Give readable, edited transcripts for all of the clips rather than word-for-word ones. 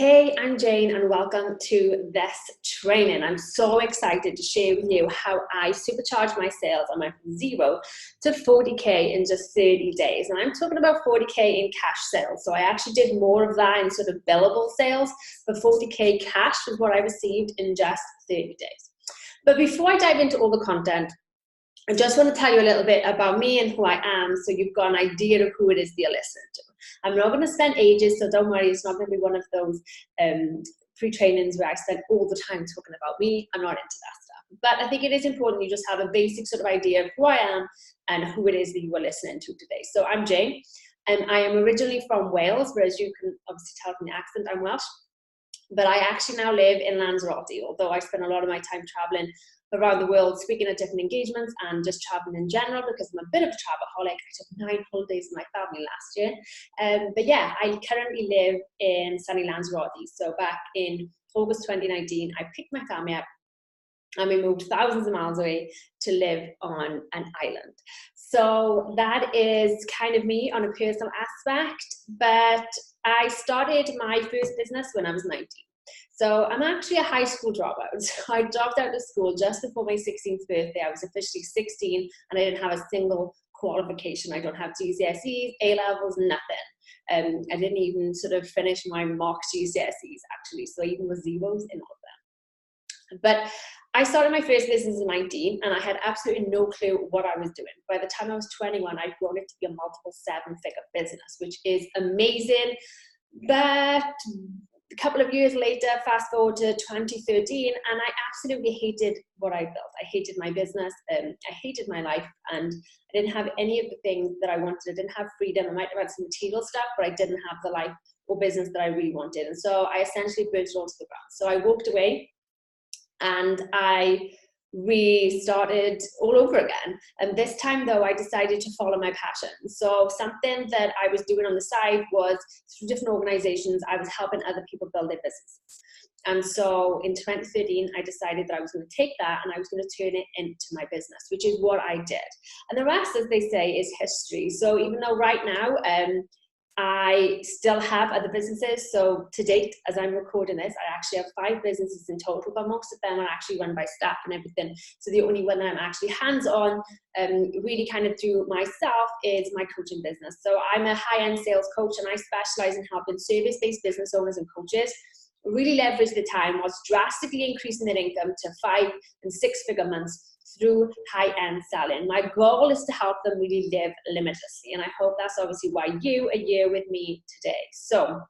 Hey, I'm Jane and welcome to this training. I'm so excited to share with you how I supercharge my sales. I went from 0 to 40K in just 30 days. And I'm talking about 40K in cash sales. So I actually did more of that in sort of billable sales, but 40K cash was what I received in just 30 days. But before I dive into all the content, I just want to tell you a little bit about me and who I am so you've got an idea of who it is that you're listening to. I'm not going to spend ages, so don't worry, it's not going to be one of those pre-trainings where I spend all the time talking about me. I'm not into that stuff. But I think it is important you just have a basic sort of idea of who I am and who it is that you are listening to today. So I'm Jane, and I am originally from Wales, whereas you can obviously tell from the accent I'm Welsh. But I actually now live in Lanzarote, although I spend a lot of my time traveling around the world, speaking at different engagements and just traveling in general because I'm a bit of a travelaholic. I took 9 holidays with my family last year. But yeah, I currently live in sunny Lanzarote. So back in August 2019, I picked my family up and we moved thousands of miles away to live on an island. So that is kind of me on a personal aspect, but I started my first business when I was 19. So I'm actually a high school dropout. So I dropped out of school just before my 16th birthday. I was officially 16 and I didn't have a single qualification. I don't have GCSEs, A-levels, nothing. I didn't even sort of finish my mock GCSEs actually. So I even was zeros in all of them. But I started my first business at 19 and I had absolutely no clue what I was doing. By the time I was 21, I'd grown it to be a multiple 7-figure business, which is amazing. But a couple of years later, fast forward to 2013, and I absolutely hated what I built. I hated my business, I hated my life, and I didn't have any of the things that I wanted. I didn't have freedom. I might have had some material stuff, but I didn't have the life or business that I really wanted. And so I essentially burnt it all to the ground. So I walked away and I restarted all over again. And this time though, I decided to follow my passion. So something that I was doing on the side was through different organizations, I was helping other people build their businesses. And so in 2013, I decided that I was going to take that and I was going to turn it into my business, which is what I did. And the rest, as they say, is history. So even though right now, I still have other businesses. So to date, as I'm recording this, I actually have 5 businesses in total, but most of them are actually run by staff and everything. So the only one that I'm actually hands-on, really kind of do myself, is my coaching business. So I'm a high-end sales coach and I specialize in helping service-based business owners and coaches really leverage the time whilst drastically increasing their income to 5- and 6-figure months through high-end selling. My goal is to help them really live limitlessly, and I hope that's obviously why you are here with me today. So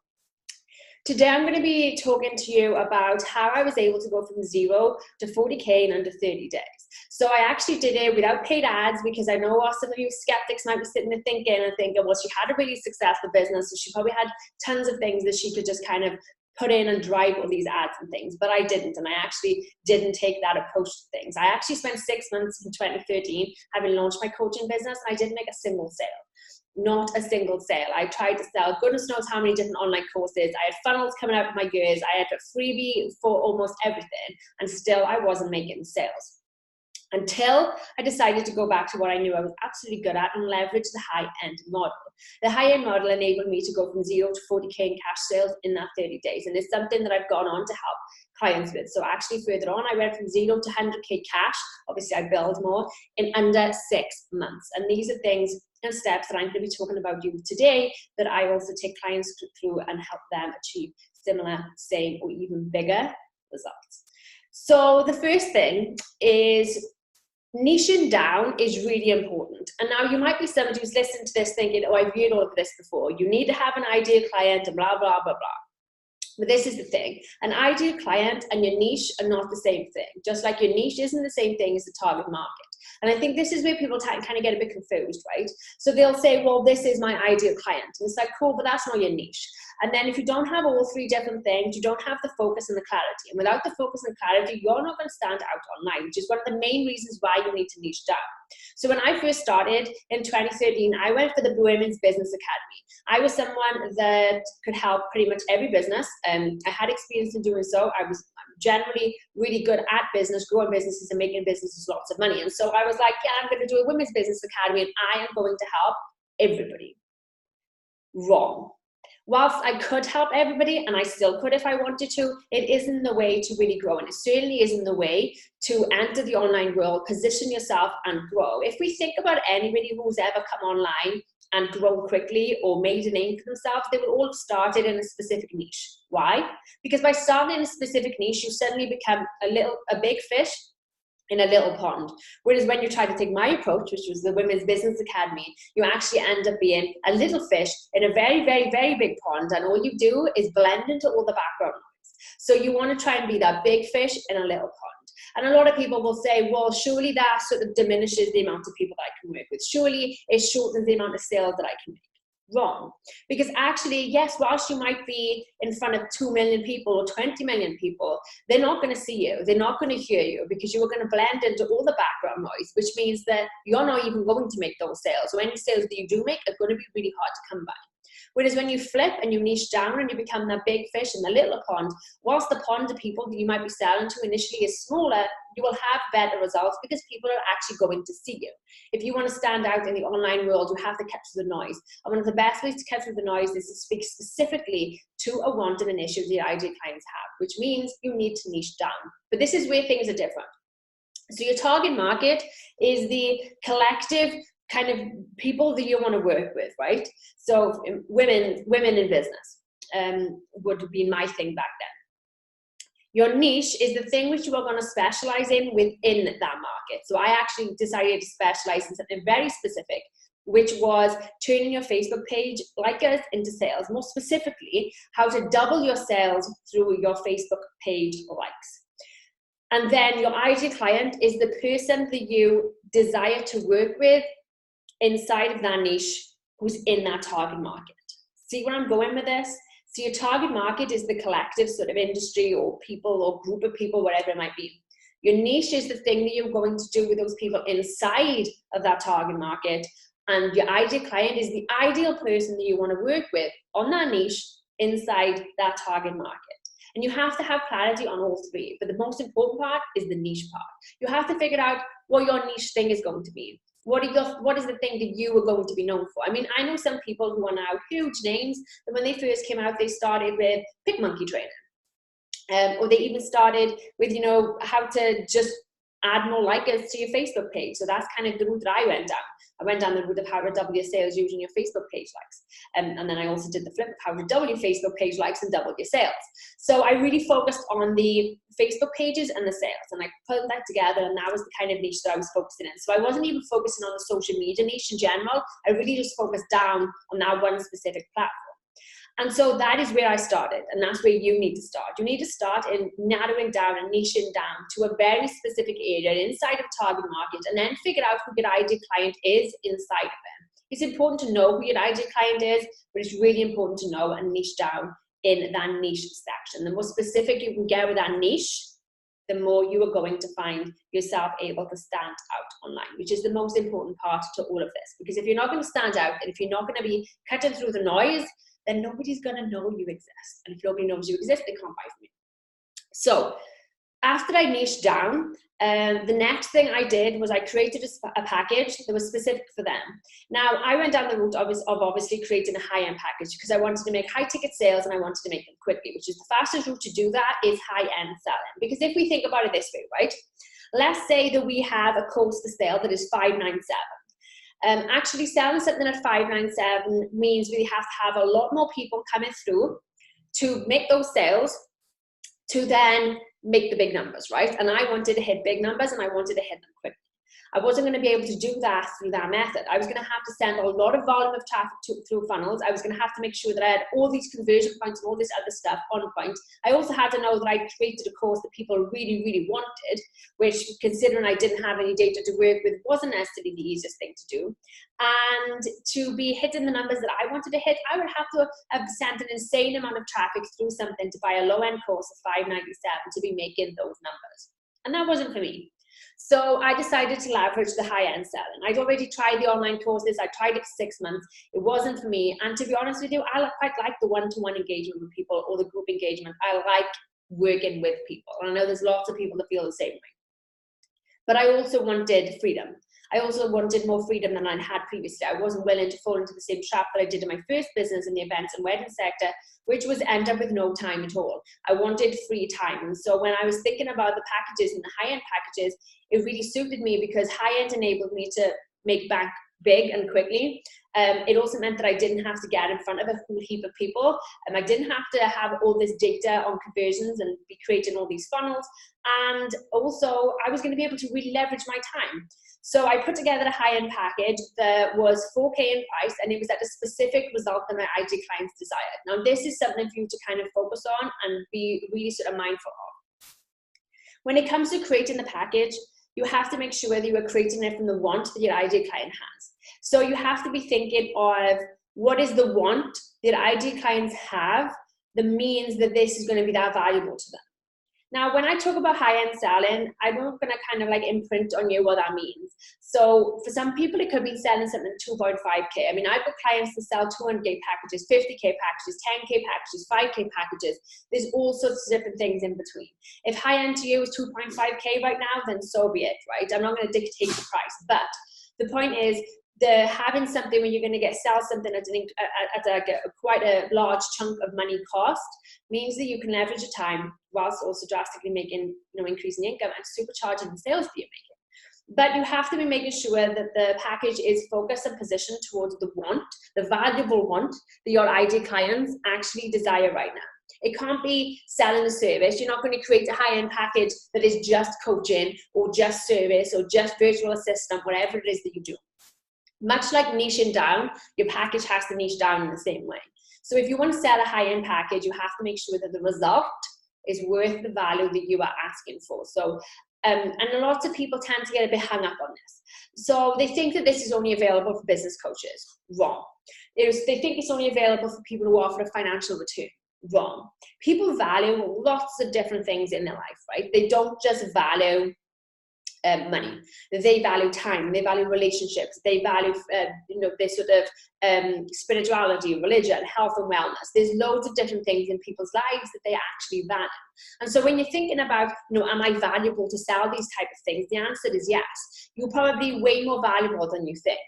today I'm going to be talking to you about how I was able to go from 0 to 40K in under 30 days. So I actually did it without paid ads because I know some of you skeptics might be sitting there thinking, well, she had a really successful business, so she probably had tons of things that she could just kind of put in and drive all these ads and things, but I didn't, and I actually didn't take that approach to things. I actually spent 6 months in 2013 having launched my coaching business, and I didn't make a single sale. Not a single sale. I tried to sell goodness knows how many different online courses. I had funnels coming out of my ears. I had a freebie for almost everything, and still I wasn't making sales. Until I decided to go back to what I knew I was absolutely good at and leverage the high-end model. The high-end model enabled me to go from 0 to 40K in cash sales in that 30 days. And it's something that I've gone on to help clients with. So actually further on, I went from 0 to 100K cash. Obviously, I build more in under 6 months. And these are things and steps that I'm going to be talking about you today that I also take clients through and help them achieve similar, same, or even bigger results. So the first thing is niching down is really important. And now you might be somebody who's listened to this thinking, oh, I've heard all of this before. You need to have an ideal client and blah, blah, blah, blah. But this is the thing. An ideal client and your niche are not the same thing. Just like your niche isn't the same thing as the target market. And I think this is where people kind of get a bit confused, right? So they'll say, well, this is my ideal client. And it's like, cool, but that's not your niche. And then if you don't have all 3 different things, you don't have the focus and the clarity. And without the focus and clarity, you're not going to stand out online, which is one of the main reasons why you need to niche down. So when I first started in 2013, I went for the Women's Business Academy. I was someone that could help pretty much every business. I had experience in doing so. I was generally really good at business, growing businesses and making businesses lots of money. And so I was like, yeah, I'm going to do a Women's Business Academy and I am going to help everybody. Wrong. whilst I could help everybody, and I still could if I wanted to, it isn't the way to really grow. And it certainly isn't the way to enter the online world, position yourself and grow. If we think about anybody who's ever come online and grown quickly or made a name for themselves, they will all have started in a specific niche. Why? Because by starting in a specific niche, you suddenly become a big fish in a little pond. Whereas when you try to take my approach, which was the Women's Business Academy, you actually end up being a little fish in a very, very, very big pond. And all you do is blend into all the background noise. So you want to try and be that big fish in a little pond. And a lot of people will say, well, surely that sort of diminishes the amount of people that I can work with. Surely it shortens the amount of sales that I can make. Wrong. Because actually, yes, whilst you might be in front of 2 million people or 20 million people, they're not going to see you. They're not going to hear you because you are going to blend into all the background noise, which means that you're not even going to make those sales. So any sales that you do make are going to be really hard to come by. Whereas when you flip and you niche down and you become that big fish in the little pond, whilst the pond of people that you might be selling to initially is smaller, you will have better results because people are actually going to see you. If you want to stand out in the online world, you have to cut through the noise. And one of the best ways to cut through the noise is to speak specifically to a want and an issue the ideal clients have, which means you need to niche down. But this is where things are different. So your target market is the collective kind of people that you want to work with, right? So women in business would be my thing back then. Your niche is the thing which you are going to specialize in within that market. So I actually decided to specialize in something very specific, which was turning your Facebook page like us into sales. More specifically, how to double your sales through your Facebook page likes. And then your ideal client is the person that you desire to work with inside of that niche who's in that target market. See where I'm going with this? So your target market is the collective sort of industry or people or group of people, whatever it might be. Your niche is the thing that you're going to do with those people inside of that target market. And your ideal client is the ideal person that you want to work with on that niche inside that target market. And you have to have clarity on all three. But the most important part is the niche part. You have to figure out what your niche thing is going to be. What is the thing that you are going to be known for? I mean, I know some people who are now huge names, and when they first came out, they started with PicMonkey training. Or they even started with, how to just add more likers to your Facebook page. So that's kind of the route that I went down. I went down the route of how to double your sales using your Facebook page likes. And then I also did the flip of how to double your Facebook page likes and double your sales. So I really focused on the Facebook pages and the sales. And I put that together, and that was the kind of niche that I was focusing in. So I wasn't even focusing on the social media niche in general. I really just focused down on that one specific platform. And so that is where I started, and that's where you need to start. You need to start in narrowing down and niching down to a very specific area inside of target market, and then figure out who your ideal client is inside of them. It's important to know who your ideal client is, but it's really important to know and niche down in that niche section. The more specific you can get with that niche, the more you are going to find yourself able to stand out online, which is the most important part to all of this. Because if you're not going to stand out, and if you're not going to be cutting through the noise, then nobody's going to know you exist. And if nobody knows you exist, they can't buy from you. So after I niched down, the next thing I did was I created a package that was specific for them. Now, I went down the route of obviously creating a high-end package because I wanted to make high-ticket sales and I wanted to make them quickly, which is the fastest route to do that is high-end selling. Because if we think about it this way, right? Let's say that we have a course for sale that is $597. Actually selling something at $597 means we have to have a lot more people coming through to make those sales to then make the big numbers, right? And I wanted to hit big numbers and I wanted to hit them quickly. I wasn't going to be able to do that through that method. I was going to have to send a lot of volume of traffic through funnels. I was going to have to make sure that I had all these conversion points and all this other stuff on point. I also had to know that I created a course that people really, really wanted, which, considering I didn't have any data to work with, wasn't necessarily the easiest thing to do. And to be hitting the numbers that I wanted to hit, I would have to have sent an insane amount of traffic through something to buy a low-end course of $597 to be making those numbers. And that wasn't for me. So I decided to leverage the high-end selling. I'd already tried the online courses. I tried it for 6 months. It wasn't for me. And to be honest with you, I quite like the one-to-one engagement with people or the group engagement. I like working with people. And I know there's lots of people that feel the same way. But I also wanted freedom. I also wanted more freedom than I had previously. I wasn't willing to fall into the same trap that I did in my first business in the events and wedding sector, which was end up with no time at all. I wanted free time. And so when I was thinking about the packages and the high-end packages, it really suited me because high-end enabled me to make bank big and quickly. It also meant that I didn't have to get in front of a whole heap of people. I didn't have to have all this data on conversions and be creating all these funnels. And also, I was going to be able to really leverage my time. So I put together a high-end package that was 4K in price, and it was at a specific result that my ideal clients desired. Now, this is something for you to kind of focus on and be really sort of mindful of. When it comes to creating the package, you have to make sure that you are creating it from the want that your ideal client has. So you have to be thinking of what is the want that ideal clients have that means that this is going to be that valuable to them. Now, when I talk about high-end selling, I'm not going to kind of like imprint on you what that means. So for some people, it could be selling something 2.5K. I mean, I've got clients that sell 200K packages, 50K packages, 10K packages, 5K packages. There's all sorts of different things in between. If high-end to you is 2.5K right now, then so be it, right? I'm not going to dictate the price. But the point is, having something where you're going to sell something at quite a large chunk of money cost means that you can leverage your time whilst also drastically making, increasing income and supercharging the sales that you're making. But you have to be making sure that the package is focused and positioned towards the want, the valuable want that your ideal clients actually desire right now. It can't be selling a service. You're not going to create a high-end package that is just coaching or just service or just virtual assistant, whatever it is that you do. Much like niching down, your package has to niche down in the same way. So if you want to sell a high-end package, you have to make sure that the result is worth the value that you are asking for. So, and lots of people tend to get a bit hung up on this. So they think that this is only available for business coaches. Wrong. They think it's only available for people who offer a financial return. Wrong. People value lots of different things in their life, right? They don't just value money. They value time, they value relationships, they value this sort of spirituality, religion, health and wellness. There's loads of different things in people's lives that they actually value. And so when you're thinking about, am I valuable to sell these type of things? The answer is yes. You're probably way more valuable than you think.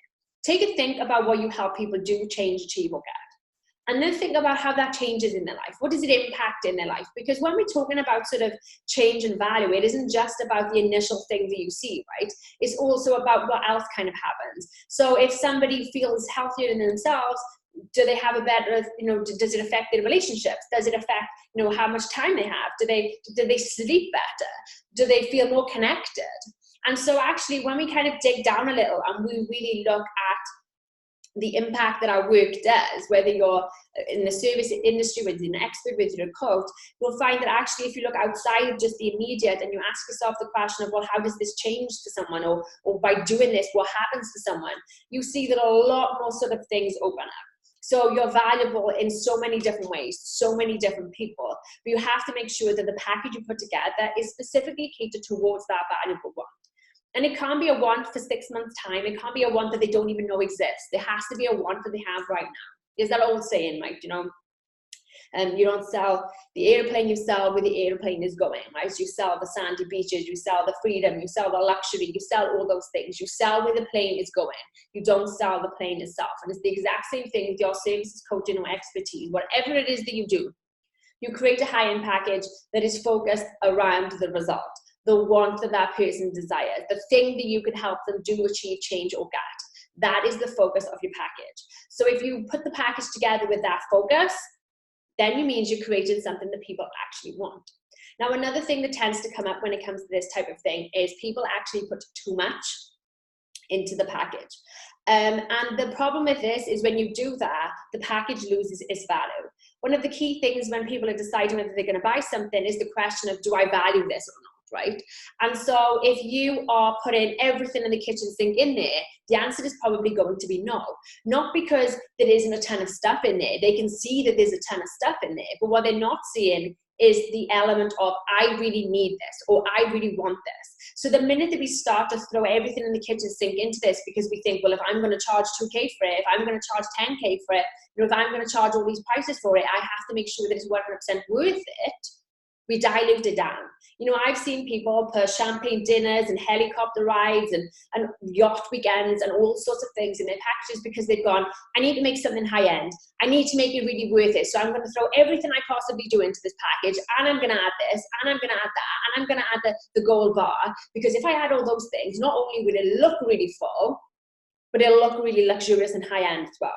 Take a think about what you help people do, change, achieve, or get. And then think about how that changes in their life. What does it impact in their life? Because when we're talking about sort of change and value, it isn't just about the initial thing that you see, right? It's also about what else kind of happens. So if somebody feels healthier in themselves, do they have a better, does it affect their relationships? Does it affect, how much time they have? Do they sleep better? Do they feel more connected? And so actually, when we kind of dig down a little and we really look at the impact that our work does, whether you're in the service industry, whether you're an expert, whether you're a coach, you'll find that actually if you look outside of just the immediate and you ask yourself the question of, well, how does this change to someone? Or by doing this, what happens to someone? You see that a lot more sort of things open up. So you're valuable in so many different ways, so many different people. But you have to make sure that the package you put together is specifically catered towards that valuable one. And it can't be a want for 6 months' time. It can't be a want that they don't even know exists. There has to be a want that they have right now. Is that old saying, right? And you don't sell the airplane, you sell where the airplane is going, right? You sell the sandy beaches, you sell the freedom, you sell the luxury, you sell all those things. You sell where the plane is going. You don't sell the plane itself. And it's the exact same thing with your services, coaching, or expertise. Whatever it is that you do, you create a high-end package that is focused around the result, the want that that person desires, the thing that you can help them do, achieve, change, or get. That is the focus of your package. So if you put the package together with that focus, then it means you're creating something that people actually want. Now, another thing that tends to come up when it comes to this type of thing is people actually put too much into the package. And the problem with this is when you do that, the package loses its value. One of the key things when people are deciding whether they're going to buy something is the question of, do I value this or not? Right? And so if you are putting everything in the kitchen sink in there, the answer is probably going to be no. Not because there isn't a ton of stuff in there. They can see that there's a ton of stuff in there, but what they're not seeing is the element of, I really need this, or I really want this. So the minute that we start to throw everything in the kitchen sink into this, because we think, well, if I'm going to charge 2K for it, if I'm going to charge 10K for it, if I'm going to charge all these prices for it, I have to make sure that it's 100% worth it. We dilute it down. You know, I've seen people put champagne dinners and helicopter rides and yacht weekends and all sorts of things in their packages because they've gone, I need to make something high end. I need to make it really worth it. So I'm going to throw everything I possibly do into this package, and I'm going to add this, and I'm going to add that, and I'm going to add the gold bar, because if I add all those things, not only will it look really full, but it'll look really luxurious and high end as well.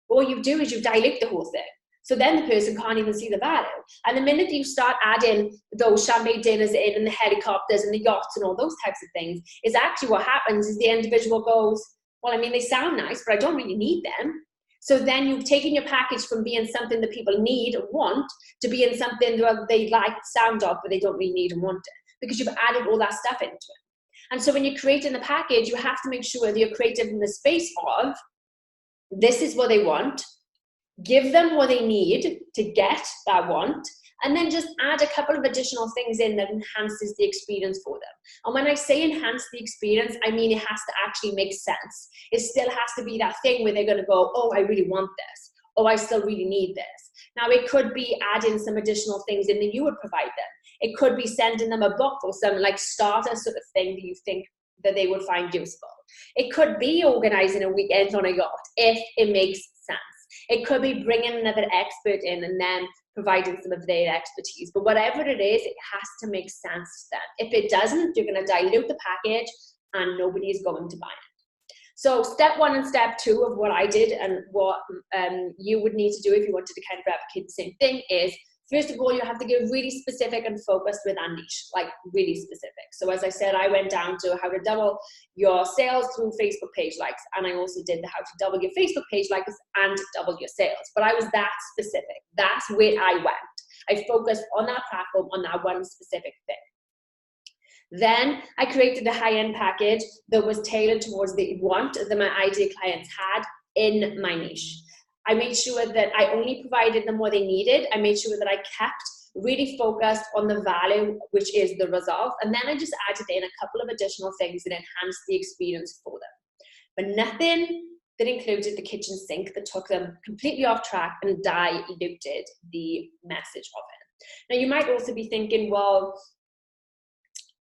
All you do is you dilute the whole thing. So then the person can't even see the value. And the minute you start adding those champagne dinners in and the helicopters and the yachts and all those types of things, is actually what happens is the individual goes, well, I mean, they sound nice, but I don't really need them. So then you've taken your package from being something that people need and want to being something that they like the sound of, but they don't really need and want it, because you've added all that stuff into it. And so when you're creating the package, you have to make sure that you're creative in the space of, this is what they want, give them what they need to get that want, and then just add a couple of additional things in that enhances the experience for them. And when I say enhance the experience, I mean it has to actually make sense. It still has to be that thing where they're going to go, oh, I really want this. Oh, I still really need this. Now, it could be adding some additional things in that you would provide them. It could be sending them a book or some like starter sort of thing that you think that they would find useful. It could be organizing a weekend on a yacht if it makes sense. It could be bringing another expert in and then providing some of their expertise. But whatever it is, it has to make sense to them. If it doesn't, you're going to dilute the package and nobody is going to buy it. So step 1 and step 2 of what I did and what you would need to do if you wanted to kind of replicate the same thing is, first of all, you have to get really specific and focused with our niche, like really specific. So as I said, I went down to how to double your sales through Facebook page likes. And I also did the how to double your Facebook page likes and double your sales. But I was that specific. That's where I went. I focused on that platform, on that one specific thing. Then I created a high-end package that was tailored towards the want that my ideal clients had in my niche. I made sure that I only provided them what they needed. I made sure that I kept really focused on the value, which is the result. And then I just added in a couple of additional things that enhanced the experience for them. But nothing that included the kitchen sink that took them completely off track and diluted the message of it. Now, you might also be thinking, well,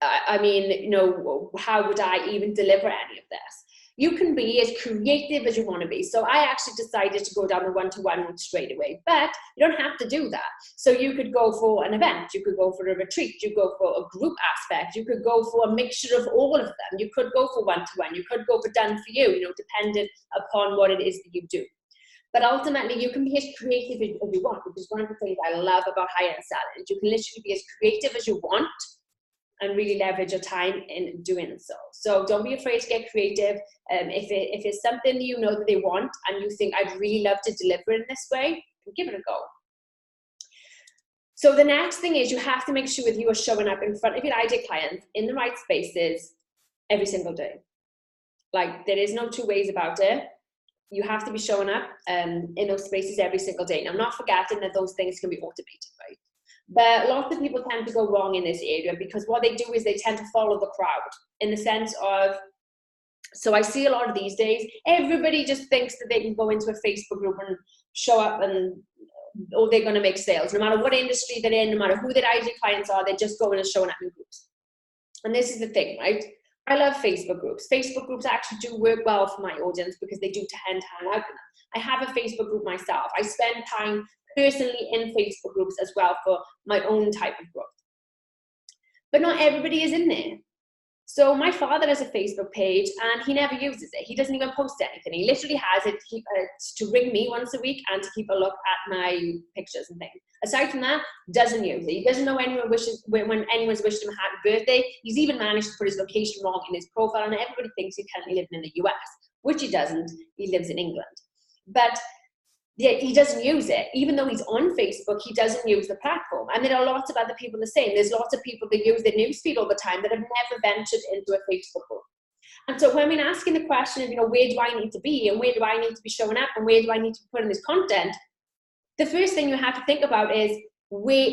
I mean, you know, how would I even deliver any of this? You can be as creative as you want to be. So I actually decided to go down the one-to-one route straight away, but you don't have to do that. So you could go for an event, you could go for a retreat, you go for a group aspect, you could go for a mixture of all of them. You could go for one-to-one, you could go for done for you, dependent upon what it is that you do. But ultimately, you can be as creative as you want, which is one of the things I love about high-end selling. You can literally be as creative as you want and really leverage your time in doing so. So don't be afraid to get creative. If it's something that you know that they want and you think, I'd really love to deliver in this way, give it a go. So the next thing is you have to make sure that you are showing up in front of your ideal clients in the right spaces every single day. Like, there is no two ways about it. You have to be showing up in those spaces every single day. Now, I'm not forgetting that those things can be automated, right? But lots of people tend to go wrong in this area because what they do is they tend to follow the crowd in the sense of, so I see a lot of these days, everybody just thinks that they can go into a Facebook group and show up and, or they're going to make sales. No matter what industry they're in, no matter who their ideal clients are, they're just going and showing up in groups. And this is the thing, right? I love Facebook groups. Facebook groups actually do work well for my audience because they do tend to hang out with them. I have a Facebook group myself. I spend time personally in Facebook groups as well for my own type of growth. But not everybody is in there. So my father has a Facebook page and he never uses it. He doesn't even post anything. He literally has it to ring me once a week and to keep a look at my pictures and things. Aside from that, doesn't use it. He doesn't know anyone when anyone's wished him a happy birthday. He's even managed to put his location wrong in his profile and everybody thinks he's currently living in the US, which he doesn't. He lives in England. But yeah, he doesn't use it. Even though he's on Facebook, he doesn't use the platform. And there are lots of other people the same. There's lots of people that use their newsfeed all the time that have never ventured into a Facebook group. And so when we're asking the question of, where do I need to be and where do I need to be showing up and where do I need to be putting this content, the first thing you have to think about is where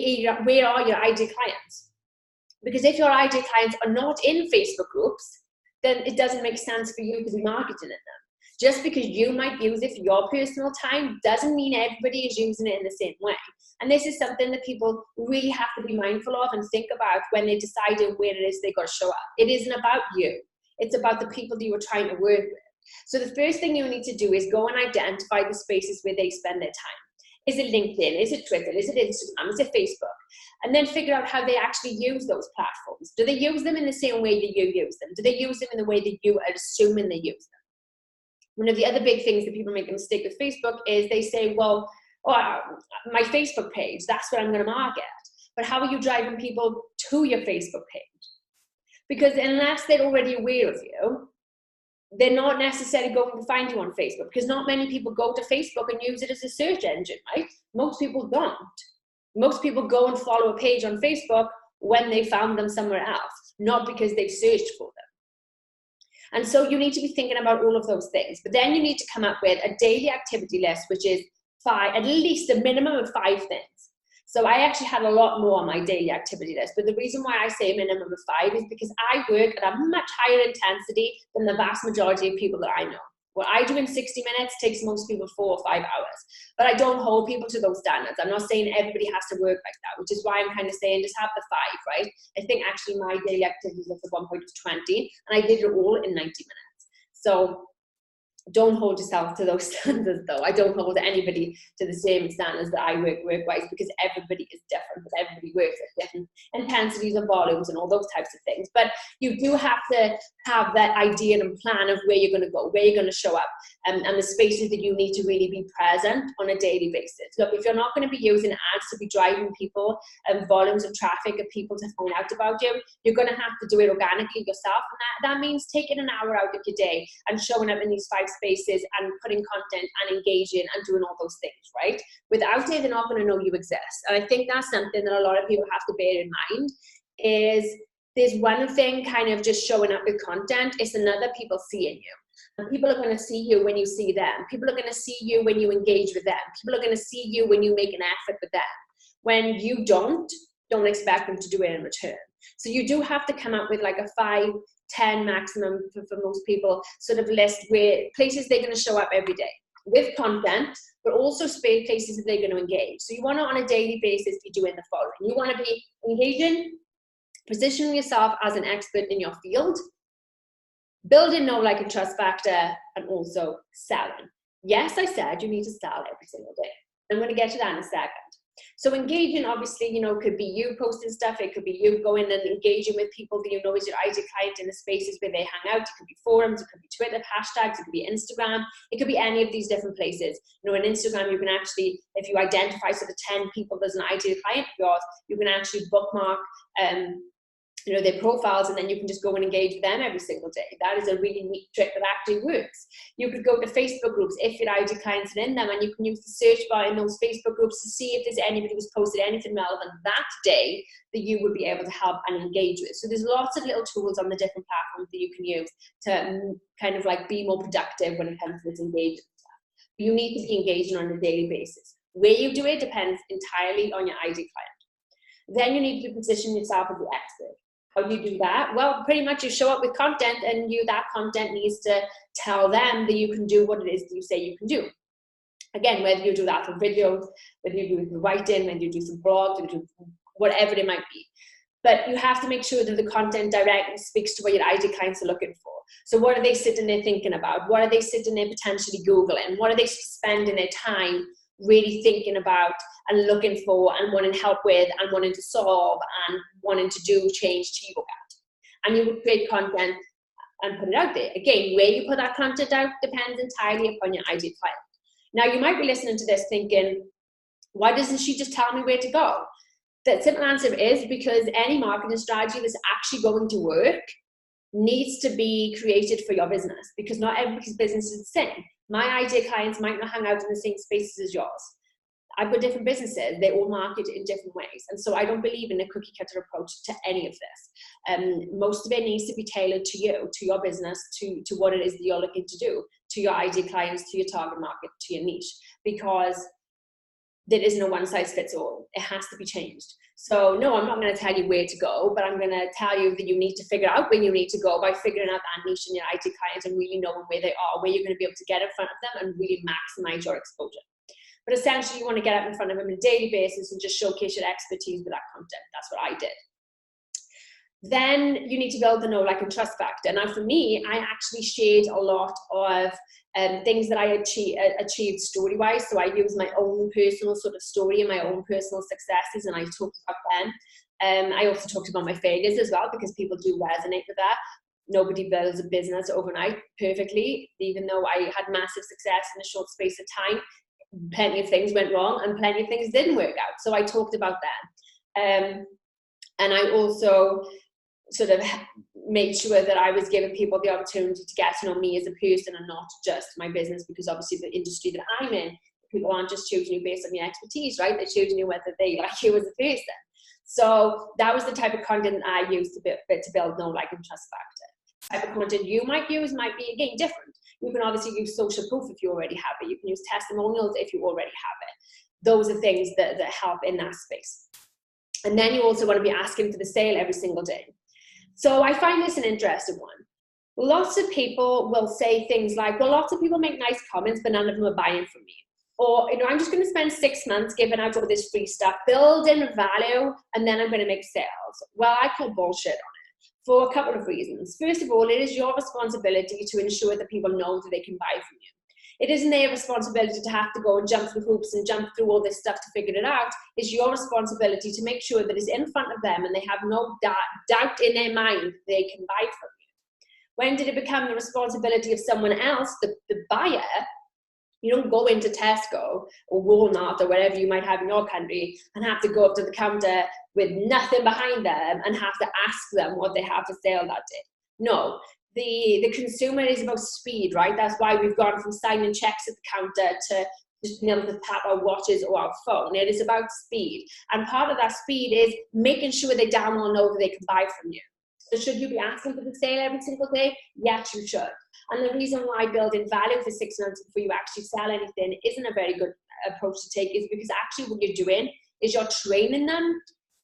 are your ideal clients? Because if your ideal clients are not in Facebook groups, then it doesn't make sense for you to be marketing in them. Just because you might use it for your personal time doesn't mean everybody is using it in the same way. And this is something that people really have to be mindful of and think about when they're deciding where it is they've got to show up. It isn't about you. It's about the people that you are trying to work with. So the first thing you need to do is go and identify the spaces where they spend their time. Is it LinkedIn? Is it Twitter? Is it Instagram? Is it Facebook? And then figure out how they actually use those platforms. Do they use them in the same way that you use them? Do they use them in the way that you are assuming they use them? One of the other big things that people make a mistake with Facebook is they say, well, my Facebook page, that's what I'm going to market. But how are you driving people to your Facebook page? Because unless they're already aware of you, they're not necessarily going to find you on Facebook, because not many people go to Facebook and use it as a search engine, right? Most people don't. Most people go and follow a page on Facebook when they found them somewhere else, not because they've searched for them. And so you need to be thinking about all of those things. But then you need to come up with a daily activity list, which is at least a minimum of 5 things. So I actually had a lot more on my daily activity list. But the reason why I say a minimum of 5 is because I work at a much higher intensity than the vast majority of people that I know. What I do in 60 minutes takes most people 4 or 5 hours. But I don't hold people to those standards. I'm not saying everybody has to work like that, which is why I'm kind of saying just have the 5, right? I think actually my daily activity list at one point was 20, and I did it all in 90 minutes. So don't hold yourself to those standards, though. I don't hold anybody to the same standards that I work-wise, because everybody is different, but everybody works at different intensities and volumes and all those types of things. But you do have to have that idea and plan of where you're going to go, where you're going to show up, and the spaces that you need to really be present on a daily basis. Look, if you're not going to be using ads to be driving people and volumes of traffic of people to find out about you, you're going to have to do it organically yourself. And that means taking an hour out of your day and showing up in these 5 spaces and putting content and engaging and doing all those things, right? Without it, they're not going to know you exist. And I think that's something that a lot of people have to bear in mind, is there's one thing kind of just showing up with content, it's another people seeing you. And people are going to see you when you see them. People are going to see you when you engage with them. People are going to see you when you make an effort with them. When you don't expect them to do it in return. So you do have to come up with like a 5, 10 maximum for most people sort of list where places they're going to show up every day with content, but also places that they're going to engage. So you want to, on a daily basis, be doing the following. You want to be engaging, positioning yourself as an expert in your field, building know, like, and trust factor, and also selling. Yes, I said you need to sell every single day. I'm going to get to that in a second. So engaging, obviously, could be you posting stuff. It could be you going and engaging with people that you know is your ideal client in the spaces where they hang out. It could be forums, it could be Twitter, hashtags, it could be Instagram. It could be any of these different places. In Instagram, you can actually, if you identify sort of 10 people as an ideal client of yours, you can actually bookmark their profiles, and then you can just go and engage with them every single day. That is a really neat trick that actually works. You could go to Facebook groups if your ideal clients are in them, and you can use the search bar in those Facebook groups to see if there's anybody who's posted anything relevant that day that you would be able to help and engage with. So there's lots of little tools on the different platforms that you can use to kind of like be more productive when it comes to this engagement stuff. But you need to be engaging on a daily basis. Where you do it depends entirely on your ideal client. Then you need to position yourself as the expert. How do you do that? Well, pretty much you show up with content, and that content needs to tell them that you can do what it is that you say you can do. Again, whether you do that for videos, whether you do it with writing, whether you do some blogs, whether you do whatever it might be. But you have to make sure that the content directly speaks to what your ideal clients are looking for. So what are they sitting there thinking about? What are they sitting there potentially Googling? What are they spending their time really thinking about and looking for and wanting help with and wanting to solve and wanting to do change to look at? And you would create content and put it out there. Again, where you put that content out depends entirely upon your ideal client. Now, you might be listening to this thinking, why doesn't she just tell me where to go? The simple answer is because any marketing strategy that's actually going to work needs to be created for your business, because not everybody's business is the same. My ideal clients might not hang out in the same spaces as yours. I've got different businesses. They all market in different ways. And so I don't believe in a cookie cutter approach to any of this. Most of it needs to be tailored to you, to your business, to what it is that you're looking to do, to your ideal clients, to your target market, to your niche. Because there is no one size fits all. It has to be changed. So no, I'm not going to tell you where to go, but I'm going to tell you that you need to figure out where you need to go by figuring out that niche in your IT clients and really knowing where they are, where you're going to be able to get in front of them and really maximize your exposure. But essentially, you want to get up in front of them on a daily basis and just showcase your expertise with that content. That's what I did. Then you need to build the know, like, and trust factor. Now, for me, I actually shared a lot of things that I achieved story-wise. So I used my own personal sort of story and my own personal successes, and I talked about them. I also talked about my failures as well, because people do resonate with that. Nobody builds a business overnight perfectly. Even though I had massive success in a short space of time, plenty of things went wrong and plenty of things didn't work out. So I talked about them. And I also sort of made sure that I was giving people the opportunity to get to know me as a person and not just my business, because obviously the industry that I'm in, people aren't just choosing you based on your expertise, right? They're choosing you whether they like you as a person. So that was the type of content I used to build know, like, and trust factor. The type of content you might use might be, again, different. You can obviously use social proof if you already have it. You can use testimonials if you already have it. Those are things that help in that space. And then you also want to be asking for the sale every single day. So I find this an interesting one. Lots of people will say things like, well, lots of people make nice comments, but none of them are buying from me. Or, I'm just going to spend 6 months giving out all this free stuff, building value, and then I'm going to make sales. Well, I call bullshit on it for a couple of reasons. First of all, it is your responsibility to ensure that people know that they can buy from you. It isn't their responsibility to have to go and jump through hoops and jump through all this stuff to figure it out. It's your responsibility to make sure that it's in front of them and they have no doubt in their mind they can buy from you. When did it become the responsibility of someone else, the buyer? You don't go into Tesco or Walmart or whatever you might have in your country and have to go up to the counter with nothing behind them and have to ask them what they have to sell that day. No. The consumer is about speed, right? That's why we've gone from signing checks at the counter to just being able to tap our watches or our phone. It is about speed. And part of that speed is making sure they damn well know that they can buy from you. So should you be asking for the sale every single day? Yes, you should. And the reason why building value for 6 months before you actually sell anything isn't a very good approach to take is because actually what you're doing is you're training them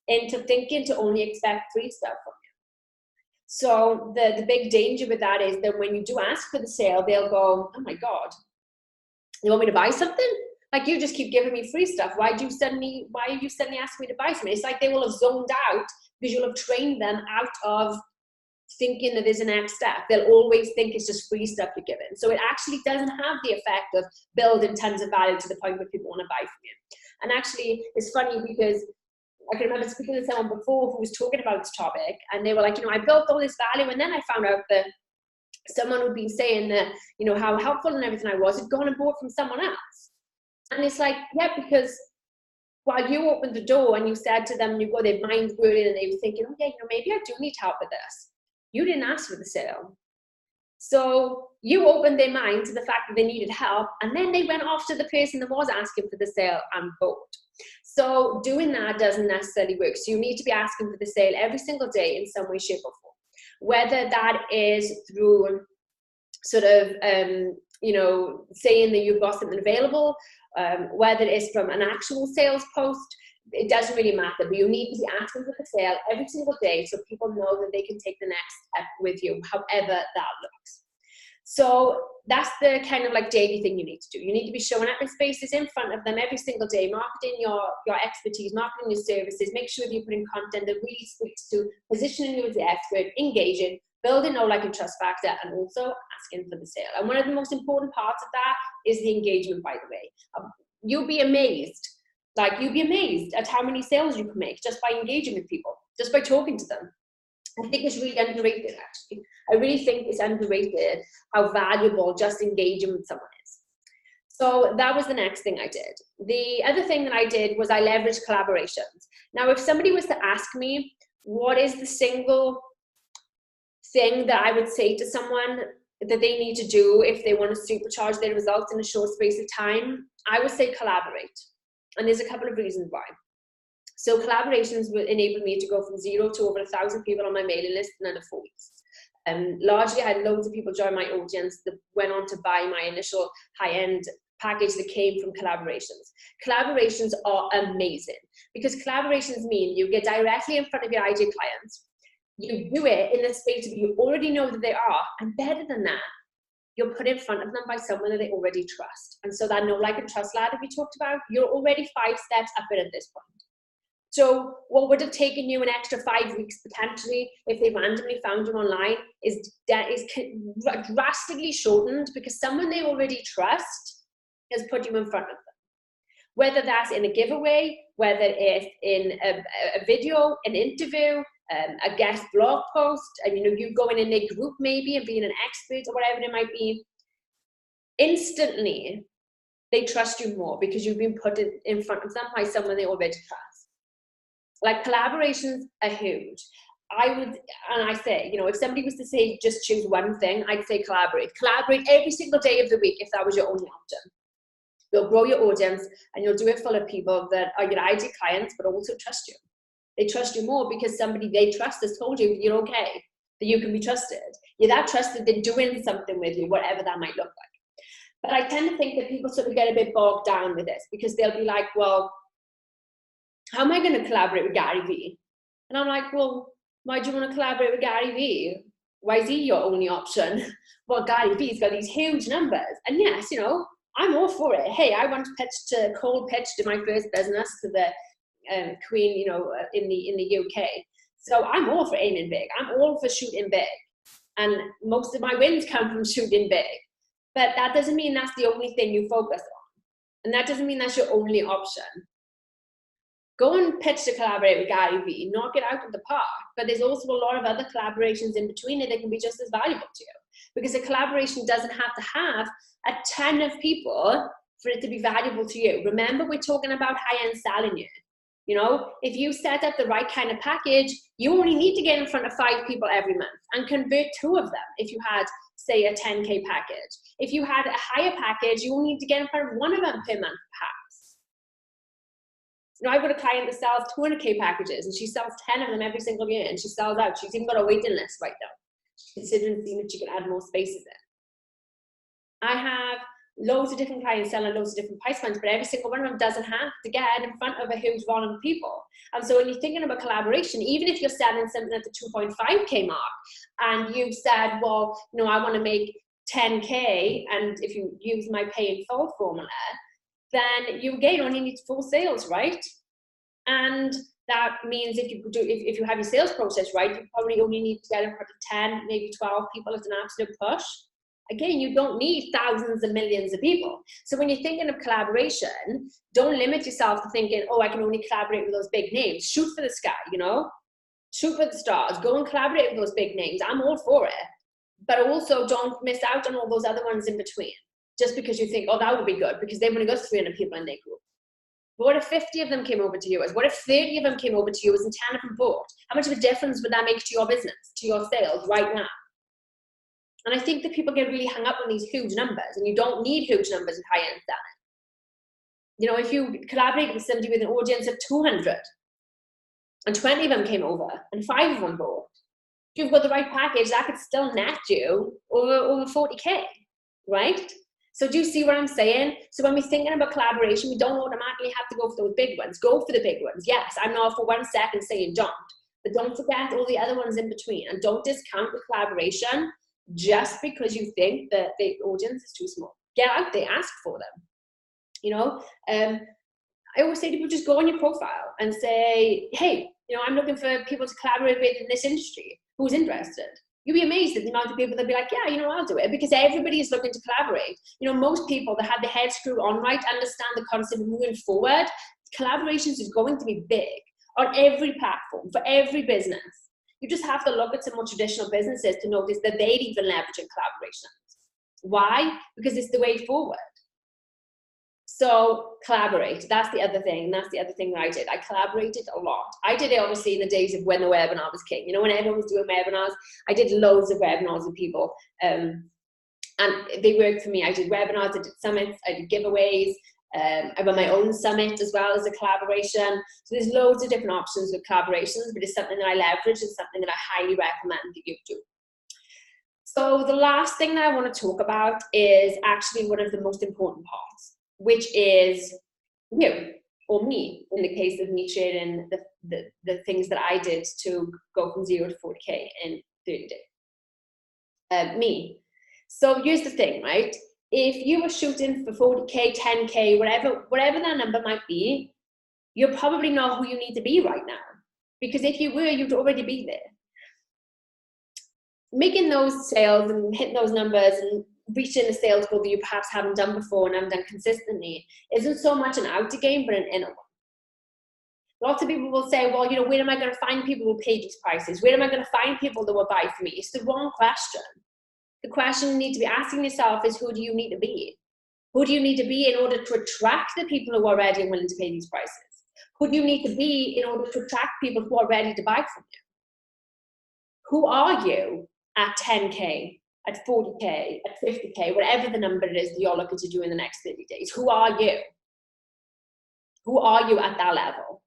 into thinking to only expect free stuff from you. So the big danger with that is that when you do ask for the sale, they'll go, oh my God, you want me to buy something? Like, you just keep giving me free stuff. Why are you suddenly asking me to buy something? It's like they will have zoned out because you'll have trained them out of thinking that there's a next step. They'll always think it's just free stuff you're giving. So it actually doesn't have the effect of building tons of value to the point where people want to buy from you. And actually, it's funny because I can remember speaking to someone before who was talking about this topic, and they were like, I built all this value, and then I found out that someone who'd been saying that, how helpful and everything I was had gone and bought from someone else. And it's like, yeah, because while you opened the door and you said to them, their mind whirling, and they were thinking, oh yeah, maybe I do need help with this. You didn't ask for the sale. So you opened their mind to the fact that they needed help, and then they went off to the person that was asking for the sale and bought. So doing that doesn't necessarily work. So you need to be asking for the sale every single day in some way, shape, or form. Whether that is through sort of, saying that you've got something available, whether it is from an actual sales post, it doesn't really matter. But you need to be asking for the sale every single day so people know that they can take the next step with you, however that looks. So that's the kind of like daily thing you need to do. You need to be showing up in spaces in front of them every single day, marketing your expertise, marketing your services, make sure that you're putting content that really speaks to positioning you as the expert, engaging, building know, like, and trust factor, and also asking for the sale. And one of the most important parts of that is the engagement, by the way. You'll be amazed at how many sales you can make just by engaging with people, just by talking to them. I think it's really underrated, actually. I really think it's underrated how valuable just engaging with someone is. So that was the next thing I did. The other thing that I did was I leveraged collaborations. Now, if somebody was to ask me, what is the single thing that I would say to someone that they need to do if they want to supercharge their results in a short space of time, I would say collaborate. And there's a couple of reasons why. So collaborations will enable me to go from 0 to over 1,000 people on my mailing list in under 4 weeks. Largely, I had loads of people join my audience that went on to buy my initial high-end package that came from collaborations. Collaborations are amazing because collaborations mean you get directly in front of your ideal clients. You do it in the space where you already know that they are, and better than that, you're put in front of them by someone that they already trust. And so that know, like, and trust ladder we talked about, you're already 5 steps up it at this point. So what would have taken you an extra 5 weeks potentially if they randomly found you online is drastically shortened because someone they already trust has put you in front of them. Whether that's in a giveaway, whether it's in a video, an interview, a guest blog post, and you going in a group maybe and being an expert or whatever it might be, instantly they trust you more because you've been put in front of them by someone they already trust. Like, collaborations are huge. I say, if somebody was to say just choose one thing, I'd say collaborate. Collaborate every single day of the week if that was your only option. You'll grow your audience and you'll do it full of people that are your ideal clients but also trust you. They trust you more because somebody they trust has told you you're okay, that you can be trusted. You're that trusted they're doing something with you, whatever that might look like. But I tend to think that people sort of get a bit bogged down with this because they'll be like, well, how am I going to collaborate with Gary Vee? And I'm like, well, why do you want to collaborate with Gary Vee? Why is he your only option? Well, Gary Vee's got these huge numbers. And yes, I'm all for it. Hey, I once cold pitched in my first business to the Queen, in the UK. So I'm all for aiming big. I'm all for shooting big. And most of my wins come from shooting big. But that doesn't mean that's the only thing you focus on. And that doesn't mean that's your only option. Go and pitch to collaborate with Gary Vee, knock it out of the park. But there's also a lot of other collaborations in between it that can be just as valuable to you. Because a collaboration doesn't have to have a ton of people for it to be valuable to you. Remember, we're talking about high-end selling here. If you set up the right kind of package, you only need to get in front of 5 people every month and convert 2 of them if you had, say, a 10K package. If you had a higher package, you only need to get in front of 1 of them per month, perhaps. I've got a client that sells 200K packages and she sells 10 of them every single year and she sells out. She's even got a waiting list right now. She's considering seeing if she can add more spaces in. I have loads of different clients selling loads of different price points, but every single one of them doesn't have to get in front of a huge volume of people. And so when you're thinking about collaboration, even if you're selling something at the 2.5K mark and you've said, well, I want to make 10K, and if you use my pay in full formula, then you again only need 4 sales, right? And that means if you have your sales process right, you probably only need to get in front of 10, maybe 12 people as an absolute push. Again, you don't need thousands and millions of people. So when you're thinking of collaboration, don't limit yourself to thinking, oh, I can only collaborate with those big names. Shoot for the sky, shoot for the stars. Go and collaborate with those big names. I'm all for it. But also don't miss out on all those other ones in between just because you think, oh, that would be good because they've only got 300 people in their group. But what if 50 of them came over to you? What if 30 of them came over to you and 10 of them bought? How much of a difference would that make to your business, to your sales right now? And I think that people get really hung up on these huge numbers, and you don't need huge numbers in high-end selling. If you collaborate with somebody with an audience of 200 and 20 of them came over and 5 of them bought, if you've got the right package, that could still net you over 40K, right? So do you see what I'm saying? So when we're thinking about collaboration, we don't automatically have to go for those big ones. Go for the big ones. Yes, I'm not for 1 second saying don't, but don't forget all the other ones in between, and don't discount the collaboration just because you think that the audience is too small. Get out there, ask for them. I always say to people, just go on your profile and say, hey, I'm looking for people to collaborate with in this industry. Who's interested? You'll be amazed at the amount of people that'll be like, yeah, I'll do it, because everybody is looking to collaborate. Most people that have the head screwed on right understand the concept of moving forward. Collaborations is going to be big on every platform for every business. You just have to look at some more traditional businesses to notice that they'd even leverage in collaborations. Why? Because it's the way forward. So collaborate. That's the other thing. That's the other thing that I did. I collaborated a lot. I did it obviously in the days of when the webinar was king. When everyone was doing webinars, I did loads of webinars with people. And they worked for me. I did webinars, I did summits, I did giveaways. I run my own summit as well as a collaboration. So there's loads of different options with collaborations, but it's something that I leverage and something that I highly recommend that you do. So the last thing that I want to talk about is actually one of the most important parts, which is you or me, in the case of me sharing the things that I did to go from 0 to 40K in 30 days. Me. So here's the thing, right? If you were shooting for 40K, 10K, whatever that number might be, you're probably not who you need to be right now. Because if you were, you'd already be there. Making those sales and hitting those numbers and reaching a sales goal that you perhaps haven't done before and haven't done consistently isn't so much an outer game, but an inner one. Lots of people will say, well, where am I going to find people who pay these prices? Where am I going to find people that will buy from me? It's the wrong question. The question you need to be asking yourself is, who do you need to be? Who do you need to be in order to attract the people who are ready and willing to pay these prices? Who do you need to be in order to attract people who are ready to buy from you? Who are you at 10K, at 40K, at 50K, whatever the number is that you're looking to do in the next 30 days? Who are you? Who are you at that level?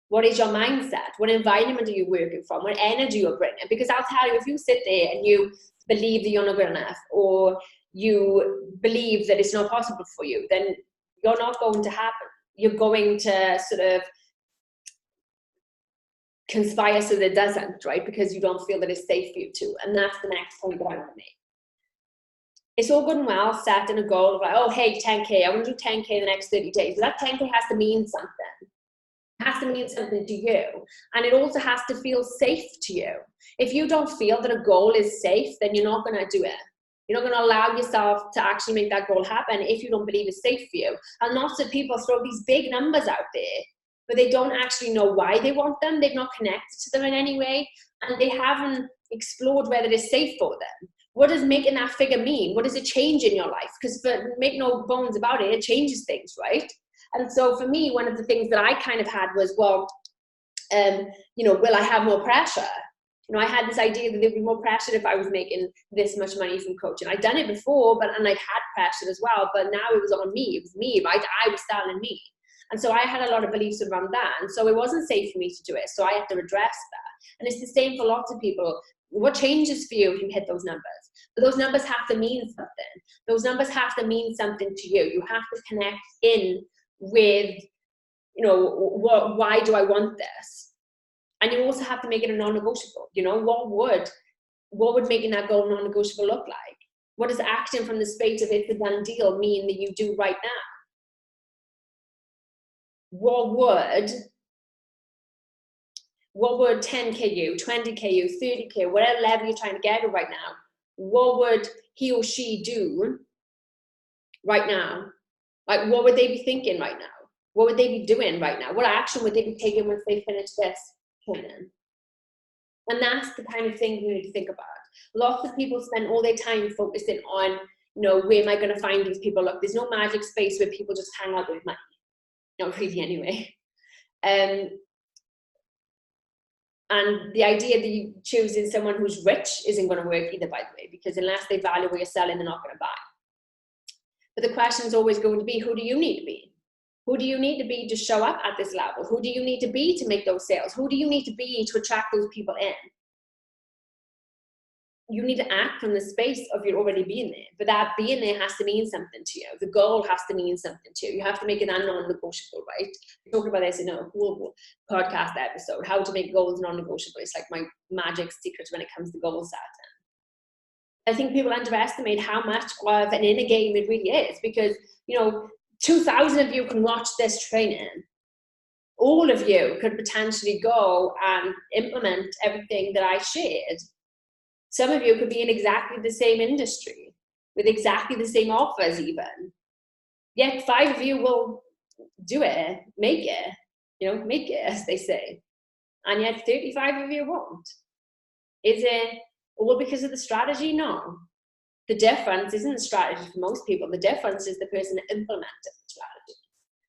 What is your mindset? What environment are you working from? What energy you're bringing? Because I'll tell you, if you sit there and you believe that you're not good enough, or you believe that it's not possible for you, then you're not going to happen. You're going to sort of conspire so that it doesn't, right? Because you don't feel that it's safe for you to. And that's the next point that I want to make. It's all good and well setting a goal of like, oh, hey, 10K, I want to do 10K in the next 30 days. But that 10K has to mean something. It has to mean something to you. And it also has to feel safe to you. If you don't feel that a goal is safe, then you're not going to do it. You're not going to allow yourself to actually make that goal happen if you don't believe it's safe for you. And lots of people throw these big numbers out there, but they don't actually know why they want them. They've not connected to them in any way, and they haven't explored whether it's safe for them. What does making that figure mean? What does it change in your life? Because make no bones about it, it changes things, right? And so for me, one of the things that I kind of had was, well, will I have more pressure? I had this idea that there'd be more pressure if I was making this much money from coaching. I'd done it before, and I'd had pressure as well, but now it was on me. It was me, right? I was selling me. And so I had a lot of beliefs around that. And so it wasn't safe for me to do it. So I had to address that. And it's the same for lots of people. What changes for you if you hit those numbers? But those numbers have to mean something. Those numbers have to mean something to you. You have to connect in with, why do I want this? And you also have to make it a non-negotiable. What would making that goal non-negotiable look like? What does acting from the space of it's a done deal mean that you do right now? What would 10K you, 20K you, 30K, whatever level you're trying to get to right now, what would he or she do right now? Like, what would they be thinking right now? What would they be doing right now? What action would they be taking once they finish this training? And that's the kind of thing you need to think about. Lots of people spend all their time focusing on, where am I going to find these people? Look, there's no magic space where people just hang out with money. Not really anyway. And the idea that you choosing someone who's rich isn't going to work either, by the way, because unless they value what you're selling, they're not going to buy. But the question is always going to be, who do you need to be? Who do you need to be to show up at this level? Who do you need to be to make those sales? Who do you need to be to attract those people in? You need to act from the space of you already being there. But that being there has to mean something to you. The goal has to mean something to you. You have to make it non-negotiable, right? We talked about this in a whole podcast episode, how to make goals non-negotiable. It's like my magic secret when it comes to goal setting. I think people underestimate how much of an inner game it really is, because 2,000 of you can watch this training. All of you could potentially go and implement everything that I shared. Some of you could be in exactly the same industry with exactly the same offers even. Yet 5 of you will do it, make it, as they say. And yet 35 of you won't. Is it all because of the strategy? No. The difference isn't the strategy for most people. The difference is the person that implemented the strategy.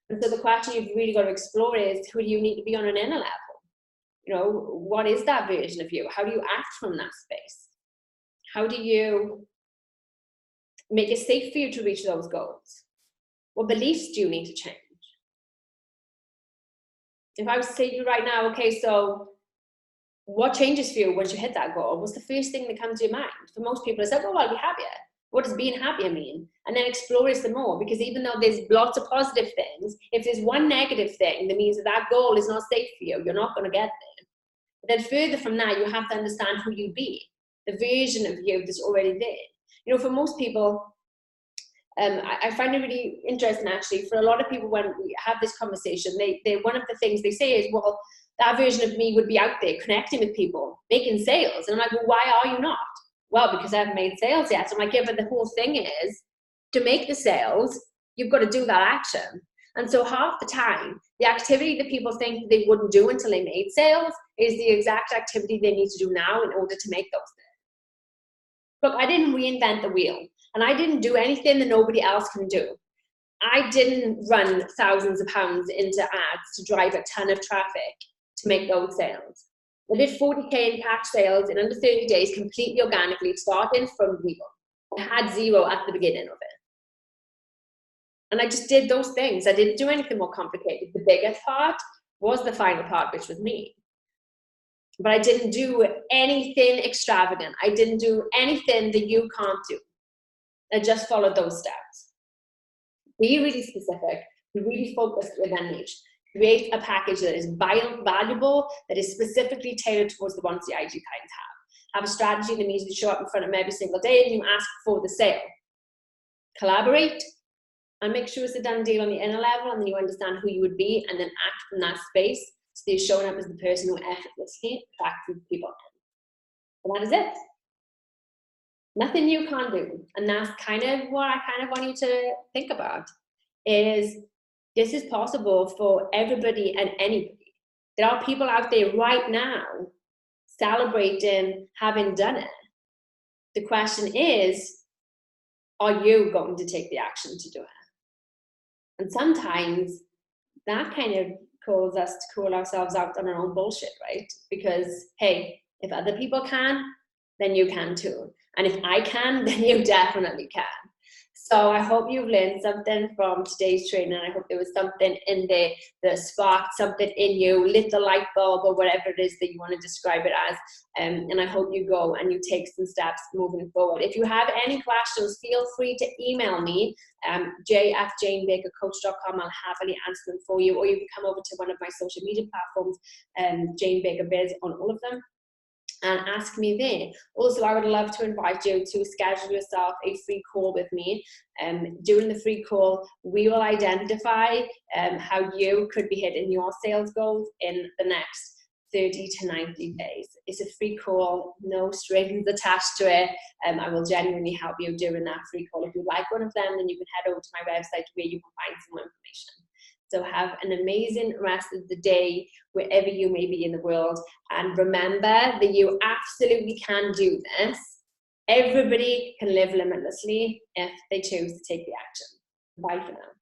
And so the question you've really got to explore is, who do you need to be on an inner level? What is that version of you? How do you act from that space? How do you make it safe for you to reach those goals? What beliefs do you need to change? If I was to say to you right now, okay, so what changes for you once you hit that goal? What's the first thing that comes to your mind? For most people, it's like, oh, I'll be happier. What does being happier mean? And then explore it some more, because even though there's lots of positive things, if there's one negative thing, that means that that goal is not safe for you, you're not going to get there. But then further from that, you have to understand who you be, the version of you that's already there. You know, for most people, I find it really interesting, actually. For a lot of people, when we have this conversation, they one of the things they say is, well, that version of me would be out there connecting with people, making sales. And I'm like, well, why are you not? Well, because I haven't made sales yet. So I'm like, yeah, but the whole thing is, to make the sales, you've got to do that action. And so half the time, the activity that people think they wouldn't do until they made sales is the exact activity they need to do now in order to make those things. Look, I didn't reinvent the wheel, and I didn't do anything that nobody else can do. I didn't run thousands of pounds into ads to drive a ton of traffic to make those sales. I did 40K in cash sales in under 30 days, completely organically, starting from zero. I had zero at the beginning of it. And I just did those things. I didn't do anything more complicated. The biggest part was the final part, which was me. But I didn't do anything extravagant. I didn't do anything that you can't do. I just followed those steps. Be really specific, be really focused within niche. Create a package that is valuable, that is specifically tailored towards the ones the IG clients have. Have a strategy that means you show up in front of them every single day and you ask for the sale. Collaborate and make sure it's a done deal on the inner level, and then you understand who you would be, and then act from that space so you're showing up as the person who effortlessly attracts people in. And that is it. Nothing you can't do. And that's kind of what I kind of want you to think about, is this is possible for everybody and anybody. There are people out there right now celebrating having done it. The question is, are you going to take the action to do it? And sometimes that kind of calls us to call ourselves out on our own bullshit, right? Because, hey, if other people can, then you can too. And if I can, then you definitely can. So I hope you've learned something from today's training. I hope there was something in there that sparked something in you, lit the light bulb, or whatever it is that you want to describe it as. And I hope you go and you take some steps moving forward. If you have any questions, feel free to email me, j@janebakercoach.com. I'll happily answer them for you. Or you can come over to one of my social media platforms, Jane Baker Biz on all of them, and ask me there. Also, I would love to invite you to schedule yourself a free call with me. During the free call, we will identify how you could be hitting your sales goals in the next 30 to 90 days. It's a free call, no strings attached to it. I will genuinely help you during that free call. If you'd like one of them, then you can head over to my website where you can find some more information. So have an amazing rest of the day wherever you may be in the world. And remember that you absolutely can do this. Everybody can live limitlessly if they choose to take the action. Bye for now.